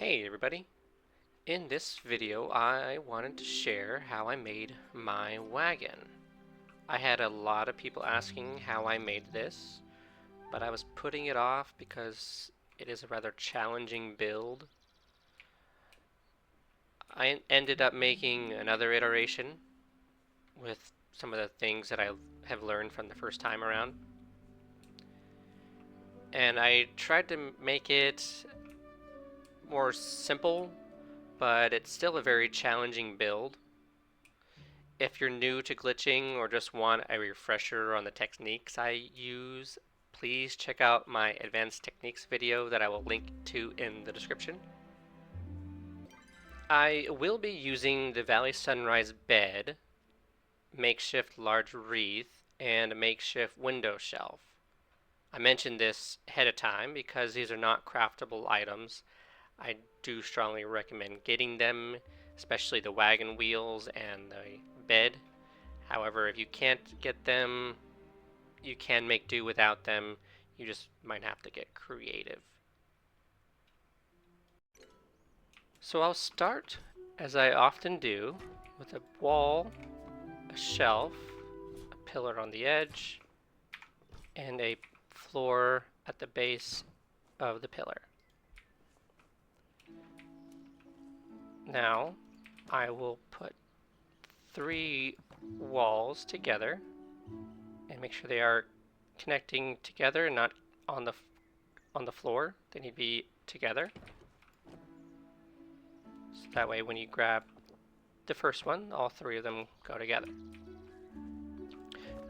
Hey everybody! In this video I wanted to share how I made my wagon. I had a lot of people asking how I made this, but I was putting it off because it is a rather challenging build. I ended up making another iteration with some of the things that I have learned from the first time around. And I tried to make it more simple, but it's still a very challenging build. If you're new to glitching or just want a refresher on the techniques I use, please check out my advanced techniques video that I will link to in the description. I will be using the Valley Sunrise bed, makeshift large wreath, and a makeshift window shelf. I mentioned this ahead of time because these are not craftable items. I do strongly recommend getting them, especially the wagon wheels and the bed. However, if you can't get them, you can make do without them. You just might have to get creative. So I'll start, as I often do, with a wall, a shelf, a pillar on the edge, and a floor at the base of the pillar. Now I will put 3 walls together and make sure they are connecting together and not on the floor. They need to be together. So that way when you grab the first one, all 3 of them go together.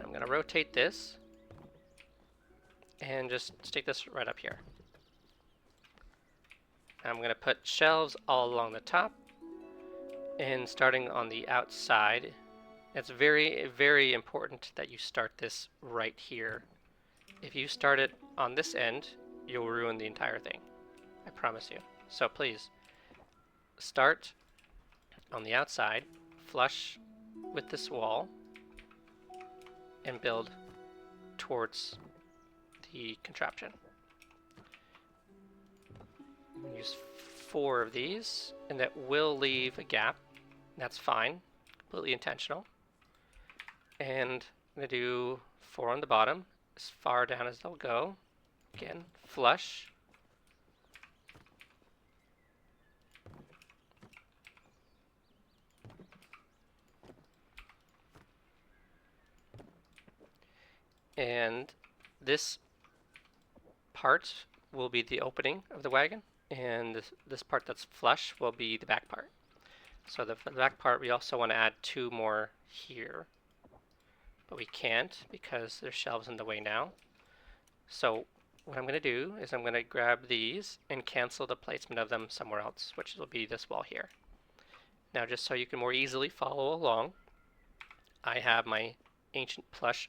I'm going to rotate this and just stick this right up here. I'm going to put shelves all along the top and starting on the outside. It's very, very important that you start this right here. If you start it on this end, you'll ruin the entire thing. I promise you. So please, start on the outside, flush with this wall, and build towards the contraption. Use 4 of these, and that will leave a gap. That's fine, completely intentional. And I'm going to do 4 on the bottom, as far down as they'll go. Again, flush. And this part will be the opening of the wagon, and this part that's flush will be the back part. So the back part, we also want to add 2 more here, but we can't because there's shelves in the way now. So what I'm going to do is I'm going to grab these and cancel the placement of them somewhere else, which will be this wall here. Now, just so you can more easily follow along, I have my ancient fish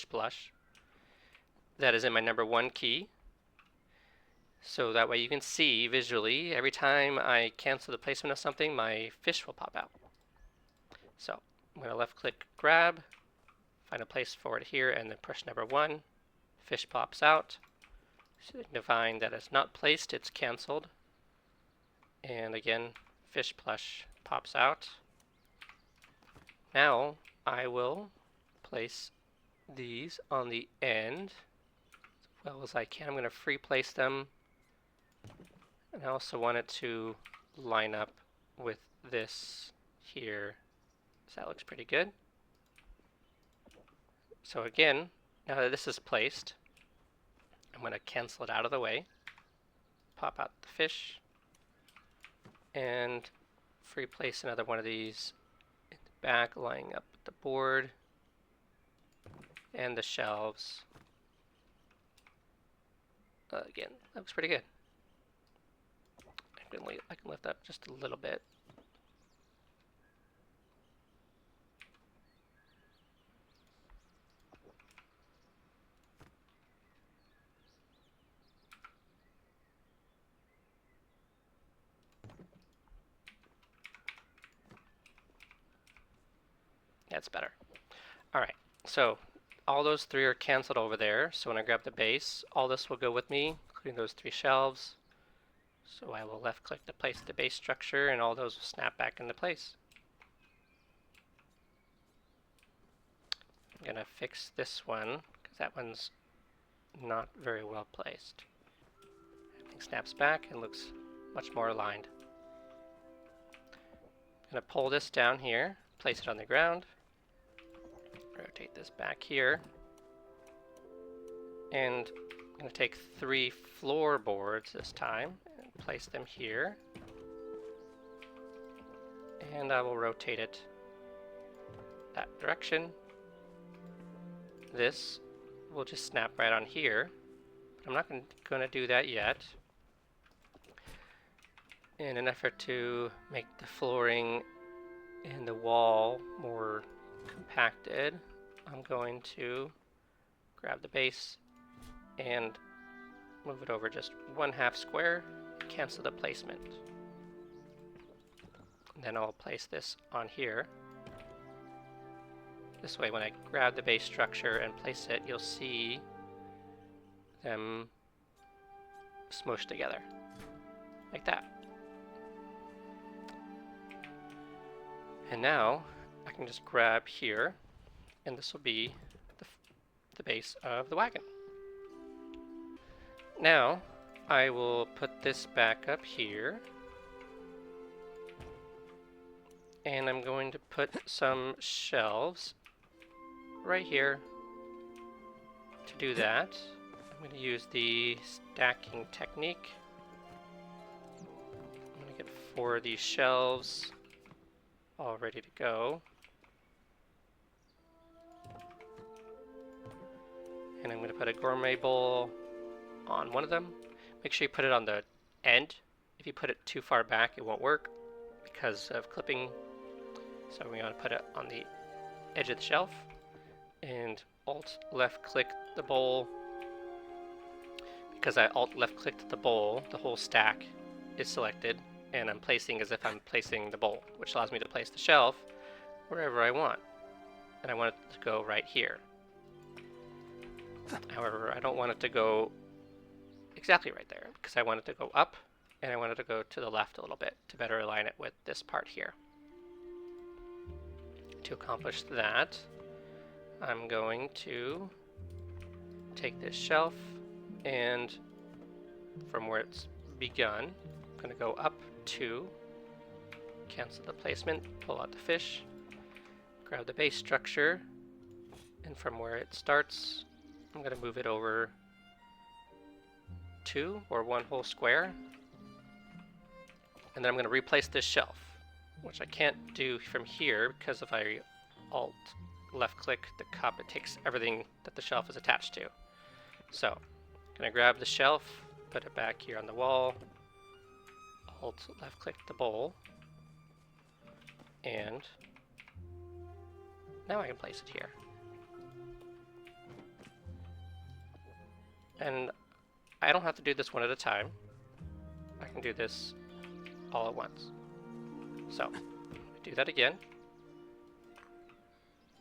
plush that is in my number 1 key. So that way you can see visually every time I cancel the placement of something, my fish will pop out. So I'm going to left click grab, find a place for it here, and then push number 1. Fish pops out, signifying that it's not placed, it's canceled. And again, fish plush pops out. Now I will place these on the end as well as I can. I'm going to free place them, and I also want it to line up with this here, so that looks pretty good. So again, now that this is placed, I'm going to cancel it out of the way, pop out the fish, and free place another one of these in the back, lining up with the board and the shelves. Again, that looks pretty good. I can lift up just a little bit. That's better. Alright, so all those 3 are canceled over there. So when I grab the base, all this will go with me, including those 3 shelves. So I will left click to place the base structure and all those will snap back into place. I'm going to fix this one because that one's not very well placed. Everything snaps back and looks much more aligned. I'm going to pull this down here, place it on the ground, rotate this back here, and I'm going to take 3 floorboards this time and place them here, and I will rotate it that direction. This will just snap right on here, but I'm not going to do that yet. In an effort to make the flooring and the wall more compacted, I'm going to grab the base and move it over just 1/2 square, cancel the placement. And then I'll place this on here. This way when I grab the base structure and place it, you'll see them smushed together, like that. And now I can just grab here, and this will be the base of the wagon. Now I will put this back up here, and I'm going to put some shelves right here. To do that, I'm going to use the stacking technique. I'm going to get 4 of these shelves all ready to go. And I'm going to put a gourmet bowl on one of them. Make sure you put it on the end. If you put it too far back, it won't work because of clipping. So we want to put it on the edge of the shelf. And Alt left click the bowl. Because I Alt left clicked the bowl, the whole stack is selected, and I'm placing as if I'm placing the bowl, which allows me to place the shelf wherever I want. And I want it to go right here. However, I don't want it to go exactly right there, because I want it to go up, and I want it to go to the left a little bit to better align it with this part here. To accomplish that, I'm going to take this shelf, and from where it's begun, I'm going to go up 2, cancel the placement, pull out the fish, grab the base structure, and from where it starts, I'm going to move it over 2 or 1 whole square, and then I'm going to replace this shelf, which I can't do from here because if I Alt left click the cup, it takes everything that the shelf is attached to. So I'm going to grab the shelf, put it back here on the wall, Alt left click the bowl, and now I can place it here. And I don't have to do this one at a time. I can do this all at once. So do that again.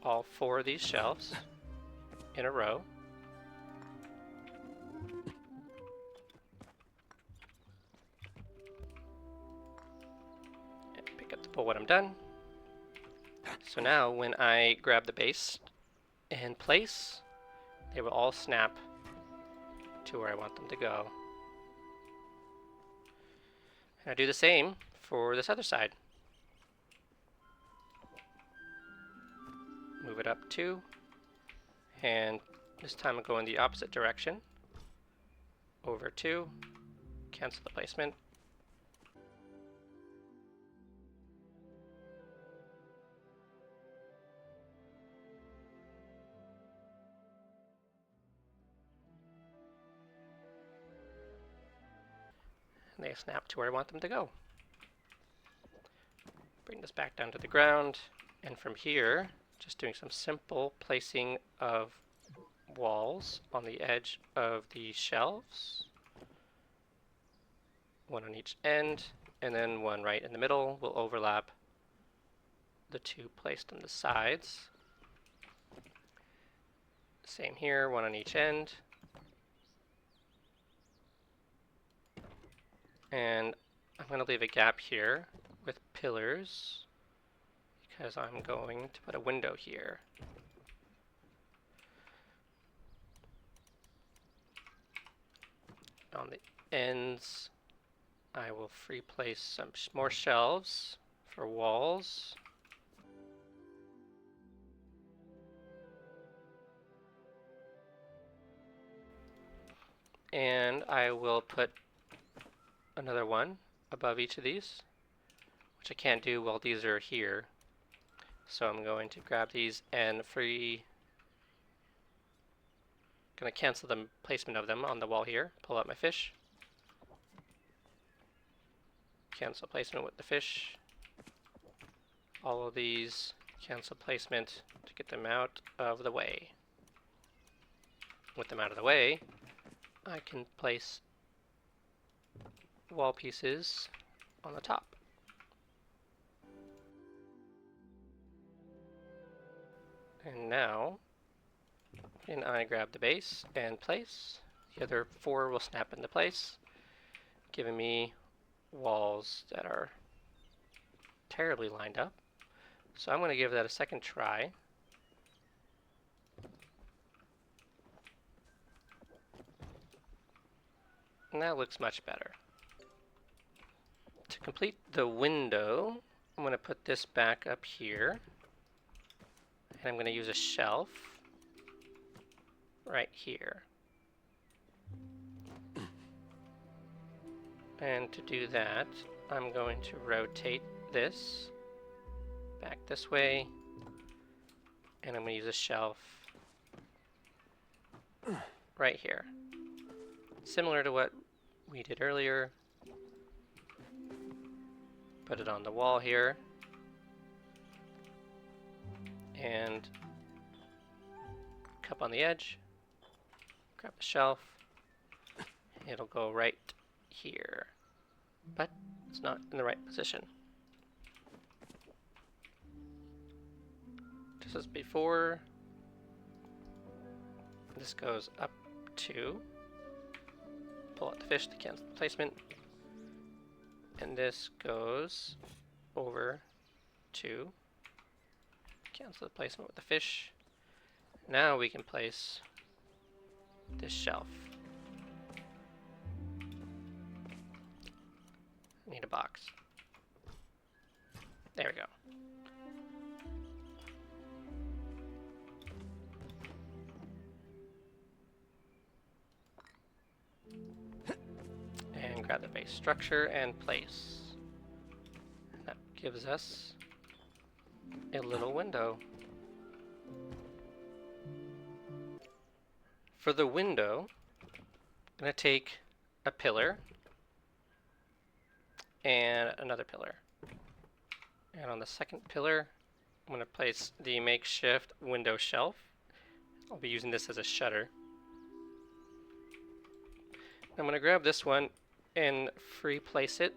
All 4 of these shelves in a row. And pick up the bowl when I'm done. So now when I grab the base and place, they will all snap to where I want them to go. And I do the same for this other side. Move it up 2, and this time I'll go in the opposite direction. Over 2, cancel the placement. And they snap to where I want them to go. Bring this back down to the ground, and from here, just doing some simple placing of walls on the edge of the shelves. 1 on each end, and then 1 right in the middle will overlap the 2 placed on the sides. Same here, 1 on each end. And I'm going to leave a gap here with pillars because I'm going to put a window here. On the ends, I will free place some more shelves for walls. And I will put another one above each of these, which I can't do while these are here. So I'm going to grab these and going to cancel the placement of them on the wall here. Pull out my fish. Cancel placement with the fish. All of these cancel placement to get them out of the way. With them out of the way, I can place wall pieces on the top. And now, can I grab the base and place? The other 4 will snap into place, giving me walls that are terribly lined up. So I'm going to give that a second try. And that looks much better. To complete the window, I'm going to put this back up here. And I'm going to use a shelf right here. And to do that, I'm going to rotate this back this way. And I'm going to use a shelf right here. Similar to what we did earlier. Put it on the wall here. And cup on the edge. Grab the shelf. It'll go right here. But it's not in the right position. Just as before, this goes up to, pull out the fish to cancel the placement, and this goes over to cancel the placement with the fish. Now we can place this shelf. Need a box. There we go. And grab the base structure and place. And that gives us a little window. For the window, I'm going to take a pillar and another pillar. And on the second pillar, I'm going to place the makeshift window shelf. I'll be using this as a shutter. I'm going to grab this one and free place it.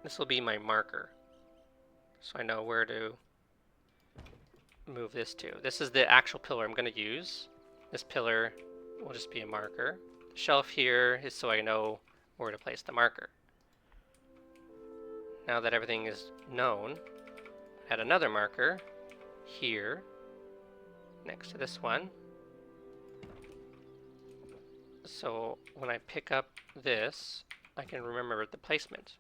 This will be my marker, so I know where to move this to. This is the actual pillar I'm going to use. This pillar will just be a marker. The shelf here is so I know where to place the marker. Now that everything is known, add another marker here next to this one. So when I pick up this, I can remember the placement.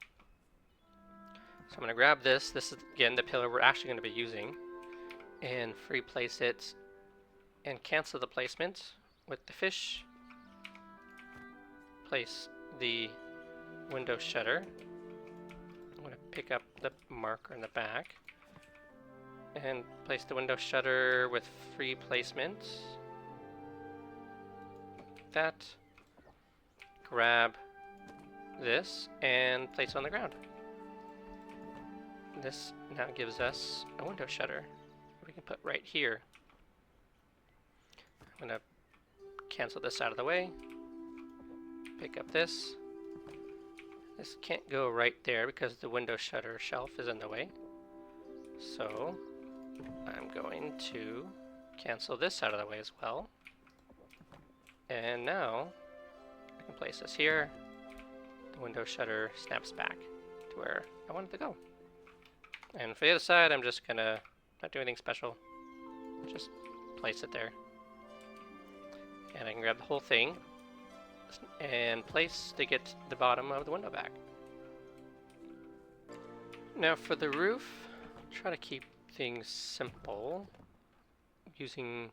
So I'm going to grab this. This is, again, the pillar we're actually going to be using. And free place it and cancel the placement with the fish. Place the window shutter. I'm going to pick up the marker in the back. And place the window shutter with free placement. That, grab this and place it on the ground. This now gives us a window shutter we can put right here. I'm going to cancel this out of the way, pick up this. This can't go right there because the window shutter shelf is in the way. So I'm going to cancel this out of the way as well. And now I can place this here, window shutter snaps back to where I want it to go. And for the other side, I'm just gonna not do anything special. Just place it there. And I can grab the whole thing and place to get the bottom of the window back. Now for the roof, try to keep things simple using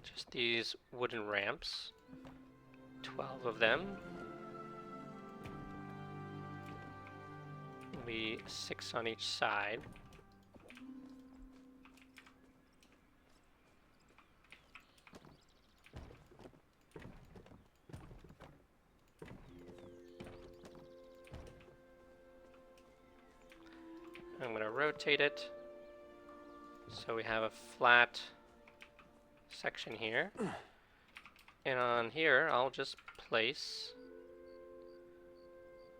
just these wooden ramps. 12 of them. Will be 6 on each side. I'm going to rotate it so we have a flat section here. And on here, I'll just place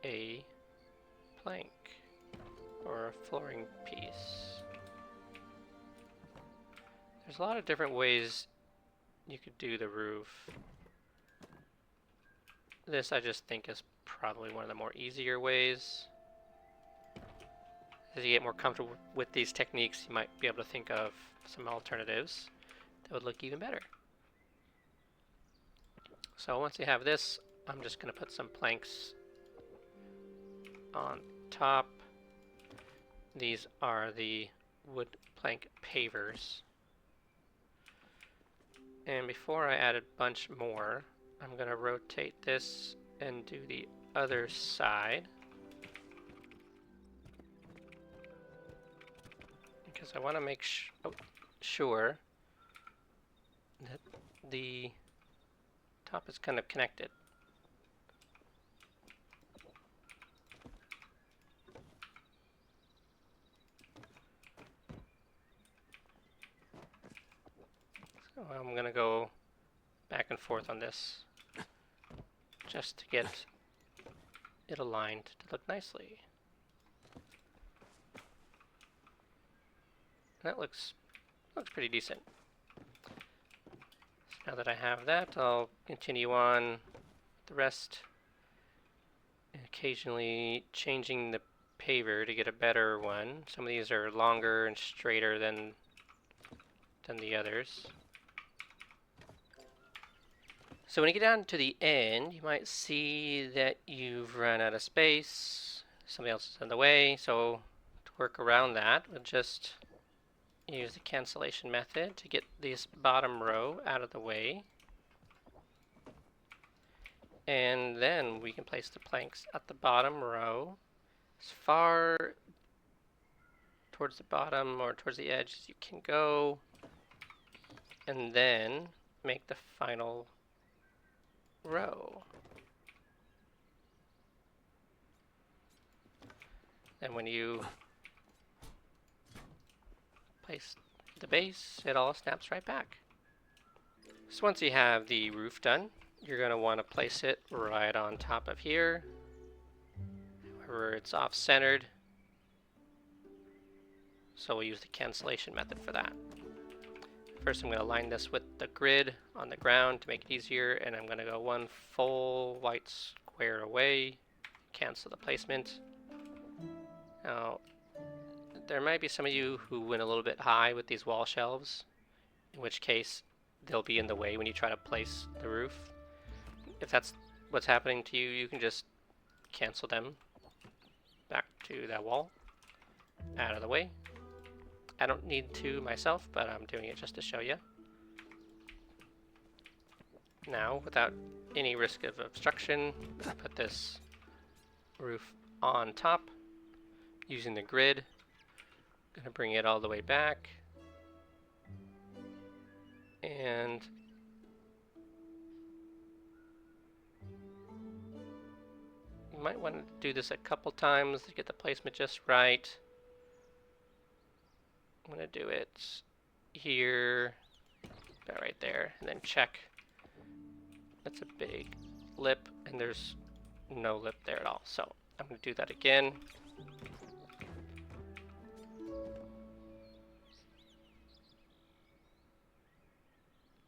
a plank or a flooring piece. There's a lot of different ways you could do the roof. This I just think is probably one of the more easier ways. As you get more comfortable with these techniques, you might be able to think of some alternatives that would look even better. So once you have this, I'm just going to put some planks on top. These are the wood plank pavers. And before I add a bunch more, I'm going to rotate this and do the other side. Because I want to make sure that the top is kind of connected. So I'm going to go back and forth on this just to get it aligned to look nicely. That looks pretty decent. So now that I have that, I'll continue on the rest, and occasionally changing the paver to get a better one. Some of these are longer and straighter than the others. So when you get down to the end, you might see that you've run out of space. Something else is in the way. So to work around that, we'll just use the cancellation method to get this bottom row out of the way. And then we can place the planks at the bottom row as far towards the bottom or towards the edge as you can go. And then make the final row. And when you place the base, it all snaps right back. So once you have the roof done, you're going to want to place it right on top of here. However, it's off-centered. So we'll use the cancellation method for that. First, I'm going to line this with the grid on the ground to make it easier, and I'm going to go one full white square away, cancel the placement. Now, there might be some of you who went a little bit high with these wall shelves, in which case they'll be in the way when you try to place the roof. If that's what's happening to you, you can just cancel them back to that wall, out of the way. I don't need to myself, but I'm doing it just to show you. Now, without any risk of obstruction, put this roof on top using the grid. Gonna bring it all the way back. And you might want to do this a couple times to get the placement just right. I'm going to do it here, about right there, and then check. That's a big lip, and there's no lip there at all. So I'm going to do that again.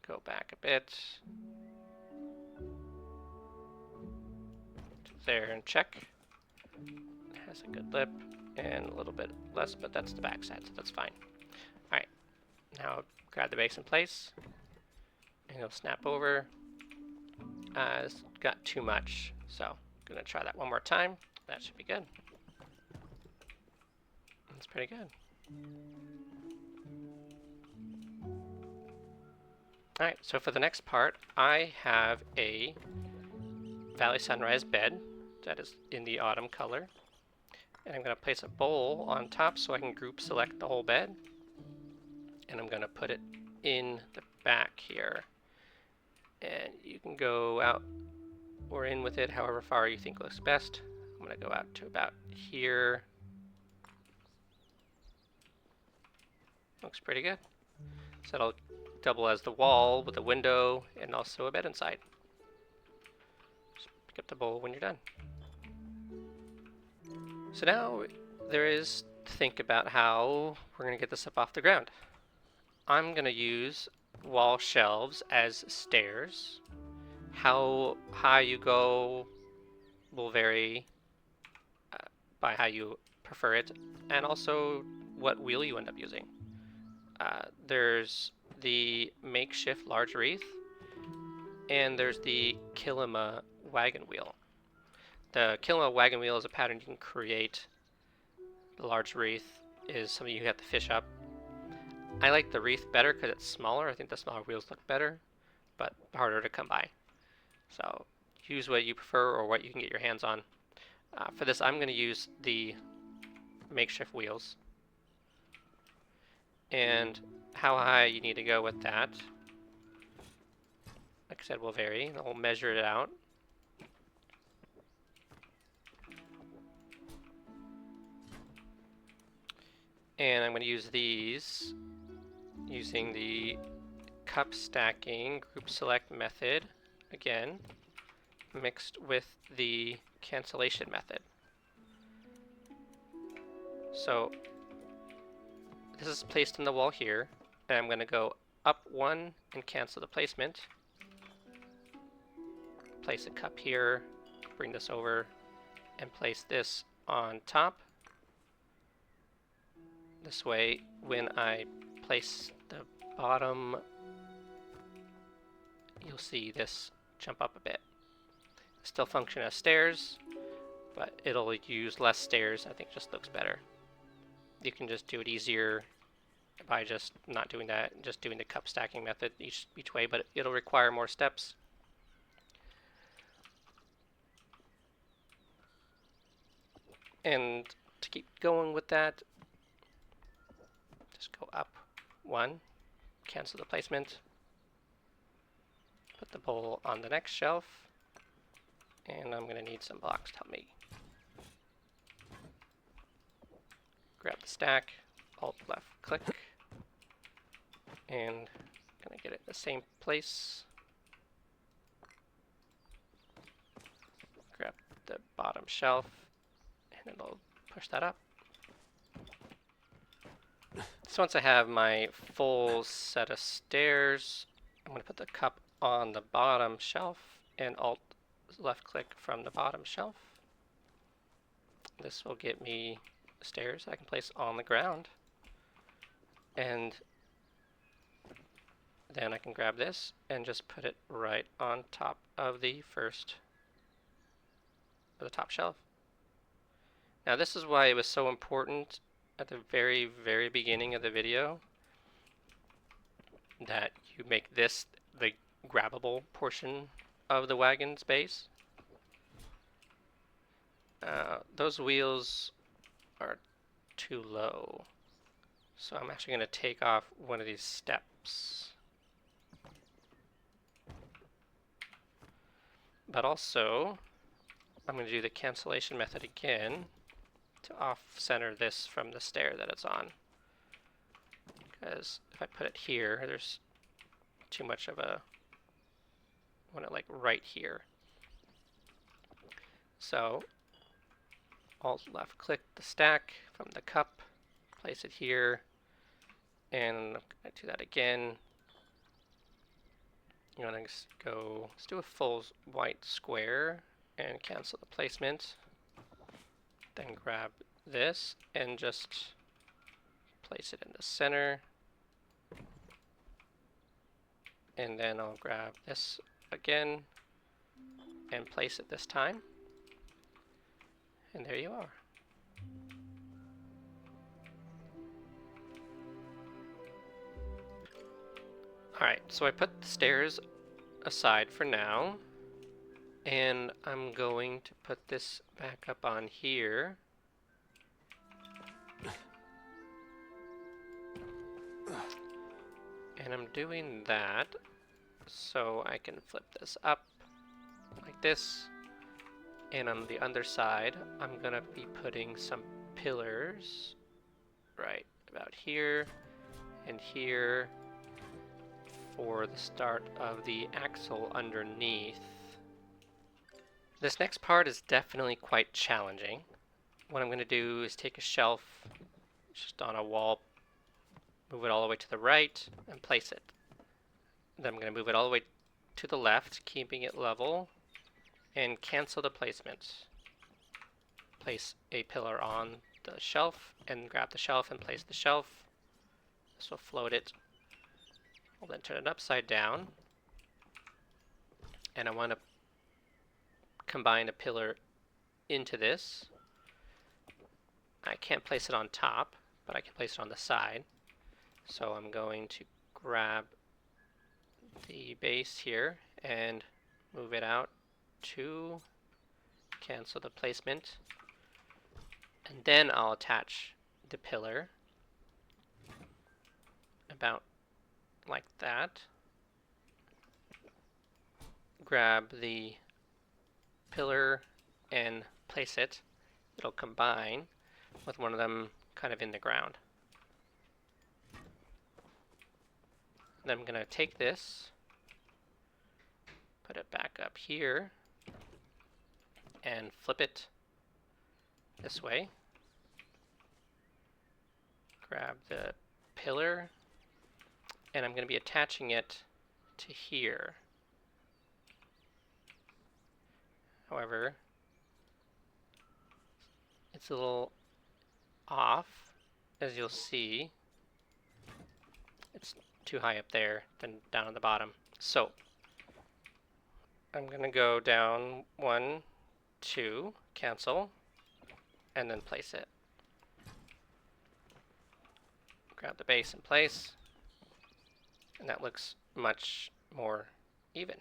Go back a bit to the there and check. It has a good lip and a little bit less, but that's the back side, so that's fine. Alright, now grab the base in place, and it'll snap over. It's got too much, so I'm going to try that one more time. That should be good. That's pretty good. Alright, so for the next part, I have a Valley Sunrise bed that is in the autumn color. And I'm going to place a bowl on top so I can group select the whole bed. And I'm going to put it in the back here. And you can go out or in with it however far you think looks best. I'm going to go out to about here. Looks pretty good. So that'll double as the wall with a window and also a bed inside. Just pick up the bowl when you're done. So now there is to think about how we're going to get this up off the ground. I'm going to use wall shelves as stairs. How high you go will vary by how you prefer it, and also what wheel you end up using. There's the makeshift large wreath, and there's the Kilima wagon wheel. The Kilima wagon wheel is a pattern you can create. The large wreath is something you have to fish up. I like the wreath better because it's smaller. I think the smaller wheels look better, but harder to come by. So use what you prefer or what you can get your hands on. For this, I'm going to use the makeshift wheels. And how high you need to go with that, like I said, will vary. I'll measure it out. And I'm going to use these using the cup stacking group select method, again, mixed with the cancellation method. So this is placed in the wall here, and I'm going to go up one and cancel the placement. Place a cup here, bring this over, and place this on top. This way, when I place the bottom, you'll see this jump up a bit. Still function as stairs, but it'll use less stairs. I think just looks better. You can just do it easier by just not doing that, and just doing the cup stacking method each way, but it'll require more steps. And to keep going with that, just go up one, cancel the placement, put the bowl on the next shelf, and I'm going to need some blocks to help me. Grab the stack, Alt left click, and I'm going to get it in the same place. Grab the bottom shelf, and it'll push that up. So once I have my full set of stairs, I'm going to put the cup on the bottom shelf and Alt left click from the bottom shelf. This will get me stairs I can place on the ground. And then I can grab this and just put it right on top of the top shelf. Now this is why it was so important at the very, very beginning of the video that you make this the grabbable portion of the wagon's base. Those wheels are too low, so I'm actually going to take off one of these steps. But also, I'm going to do the cancellation method again to off-center this from the stair that it's on. Because if I put it here, there's too much of a... I want it like right here. So, Alt left click the stack from the cup, place it here, and I'm going to do that again. I'm going to go, let's do a full white square and cancel the placement. Then grab this and just place it in the center. And then I'll grab this again and place it this time. And there you are. Alright, so I put the stairs aside for now. And I'm going to put this back up on here. And I'm doing that so I can flip this up like this. And on the other side, I'm gonna be putting some pillars right about here and here for the start of the axle underneath. This next part is definitely quite challenging. What I'm going to do is take a shelf just on a wall, move it all the way to the right, and place it. Then I'm going to move it all the way to the left, keeping it level, and cancel the placement. Place a pillar on the shelf, and grab the shelf and place the shelf. This will float it. I'll then turn it upside down, and I want to combine a pillar into this. I can't place it on top, but I can place it on the side. So I'm going to grab the base here and move it out to cancel the placement. And then I'll attach the pillar about like that. Grab the pillar and place it. It'll combine with one of them kind of in the ground. Then I'm going to take this, put it back up here, and flip it this way. Grab the pillar, and I'm going to be attaching it to here. However, it's a little off, as you'll see. It's too high up there than down at the bottom. So I'm going to go down 1, 2, cancel, and then place it. Grab the base in place, and that looks much more even.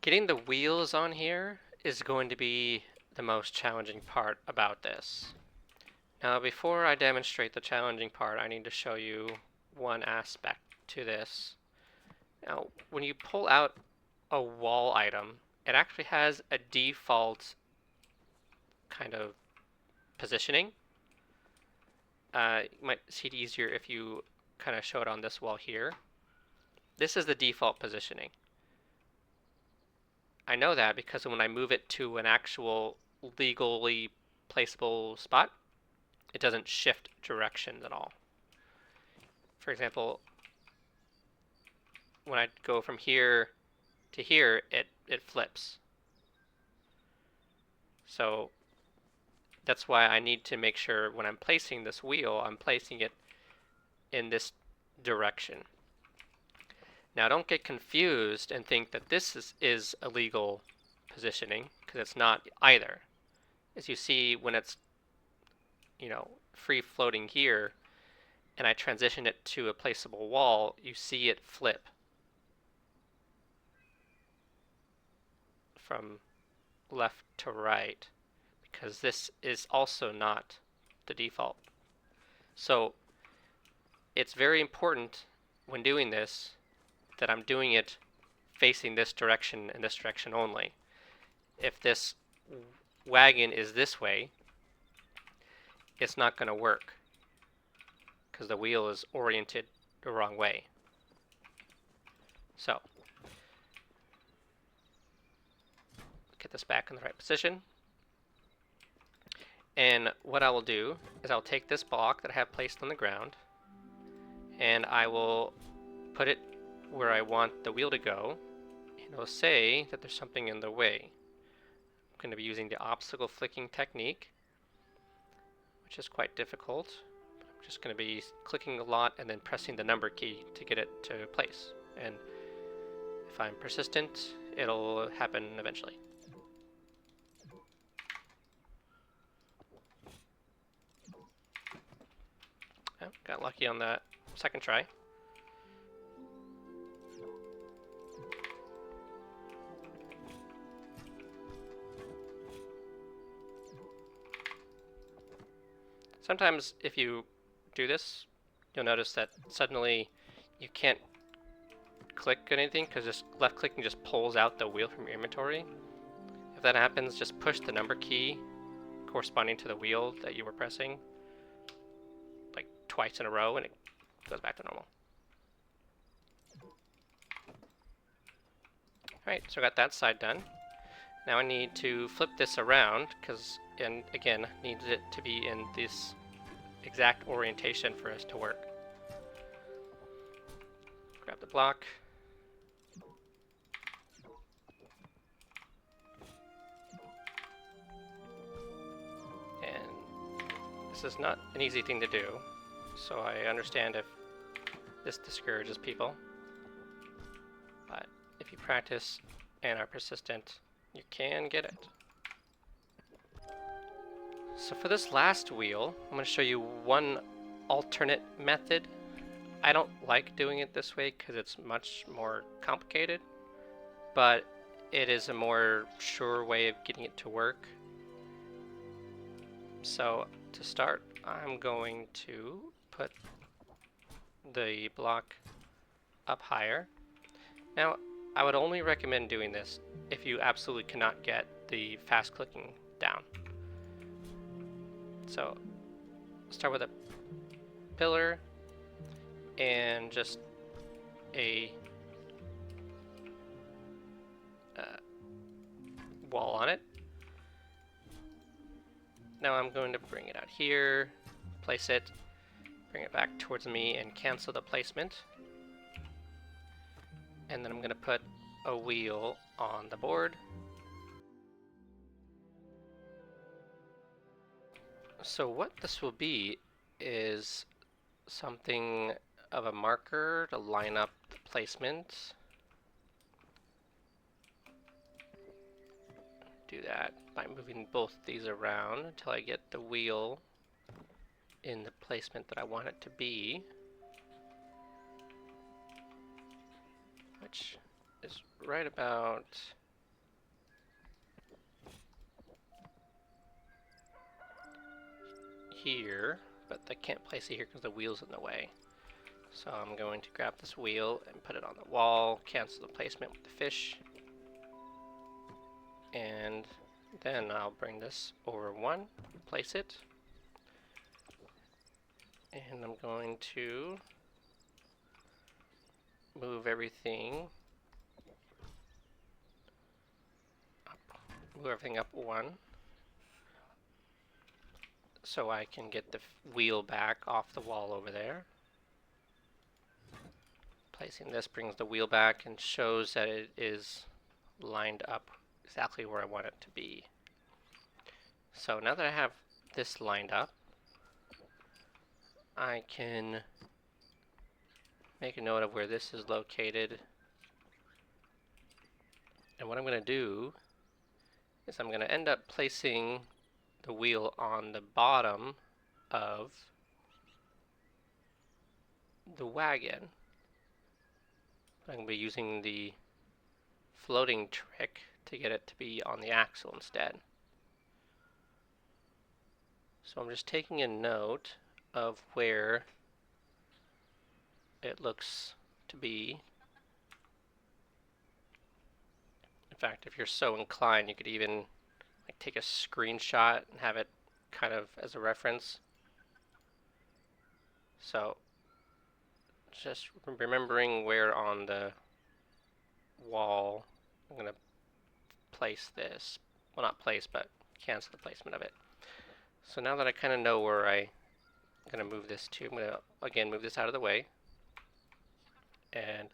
Getting the wheels on here is going to be the most challenging part about this. Now, before I demonstrate the challenging part, I need to show you one aspect to this. Now, when you pull out a wall item, it actually has a default kind of positioning. You might see it easier if you kind of show it on this wall here. This is the default positioning. I know that because when I move it to an actual legally placeable spot, it doesn't shift directions at all. For example, when I go from here to here, it flips. So that's why I need to make sure when I'm placing this wheel, I'm placing it in this direction. Now, don't get confused and think that this is a legal positioning, because it's not either. As you see, when it's, free floating here, and I transition it to a placeable wall, you see it flip from left to right, because this is also not the default. So it's very important when doing this that I'm doing it facing this direction and this direction only. If this wagon is this way, it's not going to work because the wheel is oriented the wrong way. So get this back in the right position. And what I will do is I'll take this block that I have placed on the ground, and I will put it where I want the wheel to go, and it'll say that there's something in the way. I'm going to be using the obstacle flicking technique, which is quite difficult. I'm just going to be clicking a lot and then pressing the number key to get it to place. And if I'm persistent, it'll happen eventually. Oh, got lucky on that second try. Sometimes if you do this, you'll notice that suddenly you can't click anything because just left clicking just pulls out the wheel from your inventory. If that happens, just push the number key corresponding to the wheel that you were pressing like twice in a row and it goes back to normal. Alright, so I got that side done. Now I need to flip this around because, and again, needs it to be in this exact orientation for us to work. Grab the block. And this is not an easy thing to do, so I understand if this discourages people. But if you practice and are persistent, you can get it. So for this last wheel, I'm going to show you one alternate method. I don't like doing it this way because it's much more complicated, but it is a more sure way of getting it to work. So to start, I'm going to put the block up higher. Now, I would only recommend doing this if you absolutely cannot get the fast clicking down. So start with a pillar and just a wall on it. Now I'm going to bring it out here, place it, bring it back towards me and cancel the placement. And then I'm going to put a wheel on the board. So what this will be is something of a marker to line up the placement. Do that by moving both these around until I get the wheel in the placement that I want it to be, which is right about here, but I can't place it here because the wheel's in the way. So I'm going to grab this wheel and put it on the wall, cancel the placement with the fish, and then I'll bring this over one, place it, and I'm going to move everything up one so I can get the wheel back off the wall over there. Placing this brings the wheel back and shows that it is lined up exactly where I want it to be. So now that I have this lined up, I can make a note of where this is located. And what I'm going to do is I'm going to end up placing the wheel on the bottom of the wagon. I'm going to be using the floating trick to get it to be on the axle instead. So I'm just taking a note of where it looks to be. In fact, if you're so inclined, you could even take a screenshot and have it kind of as a reference. So just remembering where on the wall I'm going to place this. Well, not place, but cancel the placement of it. So now that I kind of know where I'm going to move this to, I'm going to again move this out of the way and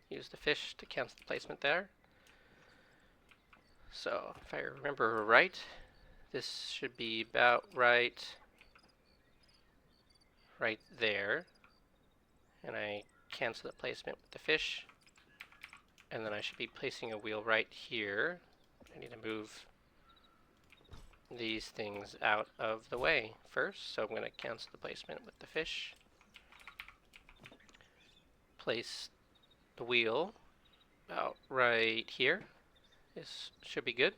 use the fish to cancel the placement there. So if I remember right, this should be about right there. And I cancel the placement with the fish. And then I should be placing a wheel right here. I need to move these things out of the way first. So I'm going to cancel the placement with the fish. Place the wheel about right here. This should be good.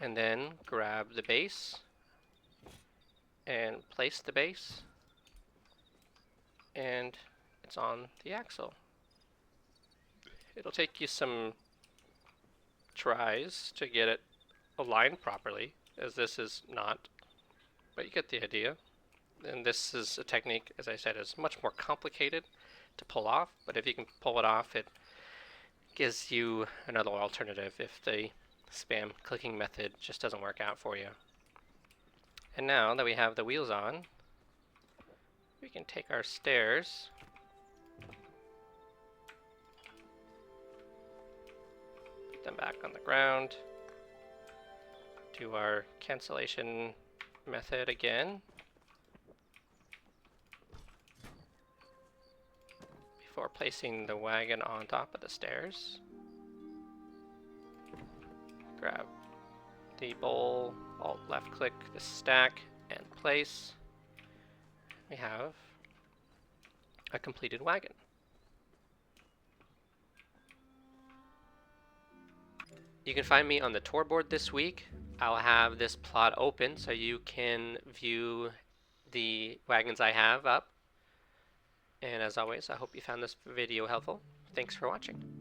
And then grab the base and place the base. And it's on the axle. It'll take you some tries to get it aligned properly, as this is not, but you get the idea. And this is a technique, as I said, is much more complicated to pull off, but if you can pull it off, it gives you another alternative if the spam clicking method just doesn't work out for you. And now that we have the wheels on, we can take our stairs put them back on the ground, do our cancellation method again before placing the wagon on top of the stairs. Grab the bowl, alt left click the stack and place. We have a completed wagon. You can find me on the tour board this week. I'll have this plot open so you can view the wagons I have up. And as always, I hope you found this video helpful. Thanks for watching.